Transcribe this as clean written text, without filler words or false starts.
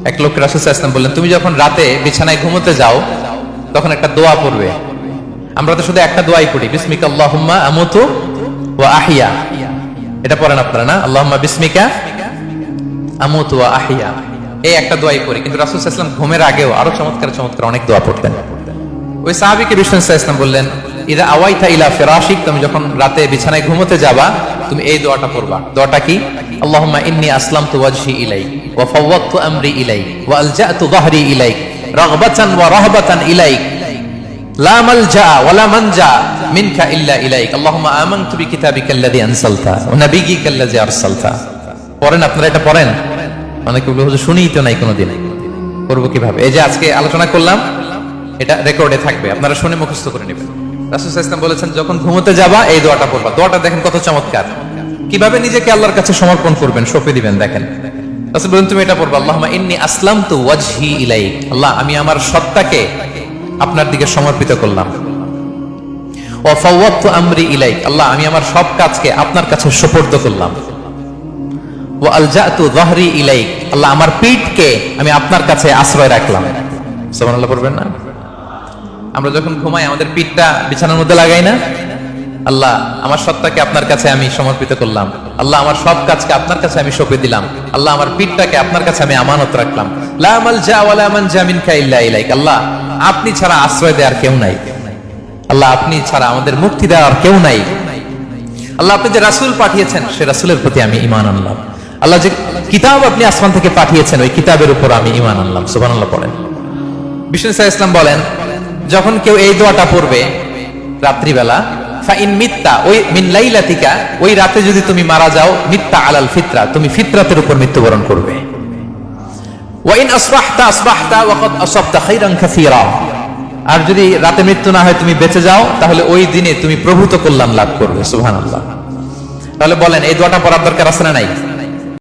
এক লোক রাসূল সাল্লাল্লাহু আলাইহি ওয়াসাল্লাম বললেন, তুমি যখন রাতে বিছানায় ঘুমোতে যাও তখন একটা দোয়া পড়বে। আমরা তো শুধু একটা দোয়াই পড়ি, বিসমিকা আল্লাহুম্মা আমুতু ওয়া আহইয়া। এটা পড়েন আপনারা না? আল্লাহুম্মা বিসমিকা আমুতু ওয়া আহইয়া, এই একটা দোয়াই পড়ি। কিন্তু রাসূল সাল্লাল্লাহু আলাইহি ওয়াসাল্লাম ঘুমের আগেও আরো চমৎকার চমৎকার অনেক দোয়া পড়তেন। ওই সাহাবীকে রাসূল সাল্লাল্লাহু আলাইহি ওয়াসাল্লাম বললেন, ইযা আওয়াইতা ইলা ফিরাশিক, তুমি যখন রাতে বিছানায় ঘুমোতে যাবা তুমি এই দোয়াটা পড়বা। দোয়াটা কি? আল্লাহুম্মা ইন্নী আসলামতু ওয়াজহি ইলাইক ওয়া ফাওয়াদতু আমরি ইলাইক ওয়া আলজাতু যাহরি ইলাইক রাগবাতান ওয়া রাহবাতান ইলাইক লা মালজা ওয়া লা মানজা মিনকা ইল্লা ইলাইক আল্লাহুম্মা আমানতু বিকিতাবিকাল্লাযী আনসালতা ওয়া নাবিয়্যিকাল্লাযী আরসালতা। পড়েন আপনারা, এটা পড়েন? অনেকে বলে হুজুর শুনিই তো নাই কোনোদিন, করব কিভাবে? এই যে আজকে আলোচনা করলাম এটা রেকর্ডে থাকবে, আপনারা শুনে মুখস্থ করে নেবেন। রাসূল সাল্লাল্লাহু আলাইহি ওয়াসাল্লাম বলেছেন যখন ঘুমোতে যাবা এই দোয়াটা পড়বা। দোয়াটা দেখেন কত চমৎকার, কিভাবে নিজেকে আল্লাহর কাছে সমর্পণ করবেন, সঁপে দিবেন। দেখেন রাসূল বলেন তুমি এটা পড়বা, আল্লাহুম্মা ইন্নী আসলামতু ওয়াজহি ইলাইক, আল্লাহ আমি আমার সত্তাকে আপনার দিকে সমর্পিত করলাম। ওয়া ফাওয়াদতু আমরি ইলাইক, আল্লাহ আমি আমার সব কাজকে আপনার কাছে সুপর্দ করলাম। ওয়া আলজাতু যাহরি ইলাইক, আল্লাহ আমার পিঠকে আমি আপনার কাছে আশ্রয় রাখলাম। সুবহানাল্লাহ পড়বেন না? আমরা যখন ঘুমাই আমাদের পিঠটা বিছানার মধ্যে লাগাই না? আল্লাহ আমার সত্তাকে আপনার কাছে আমি সমর্পিত করলাম, আল্লাহ আমার সব কাজকে আপনার কাছে আমি সঁপে দিলাম, আল্লাহ আমার পিঠটাকে আপনার কাছে আমি আমানত রাখলাম। লা মালজা ওয়া লা মানজা মিনকা ইল্লা ইলাইক, আল্লাহ আপনি ছাড়া আশ্রয় দেওয়ার কেউ নাই, আল্লাহ আপনি ছাড়া আমাদের মুক্তি দেওয়ার কেউ নাই। আল্লাহ আপনি যে রাসূল পাঠিয়েছেন সে রাসূলের প্রতি আমি ঈমান আনলাম। আল্লাহ যে কিতাব আপনি আসমান থেকে পাঠিয়েছেন ওই কিতাবের উপর আমি ঈমান আনলাম। সুবহানাল্লাহ পড়েন। বিষ্ণু সাল্লাল্লাহু আলাইহি ওয়াসাল্লাম বলেন যখন কেউ এই দোয়াটা পড়বে রাত্রিবেলা, ফাইন মিত্তা, ওই মিন লাইলাতিকা, ওই রাতে যদি তুমি মারা যাও, মিত্তা আলাল ফিতরা, তুমি ফিতরাতের উপর মৃত্যুবরণ করবে। ওয়া ইন আসবাহতা আসবাহতা ওয়া ক্বাদ আসাবতা খাইরান কাসীরা, আর যদি রাতে মৃত্যু না হয় তুমি বেঁচে যাও তাহলে ওই দিনে তুমি প্রভূত কল্যাণ লাভ করবে। সুবহানাল্লাহ। তাহলে বলেন এই দোয়াটা পড়ার দরকার আছে না নাই?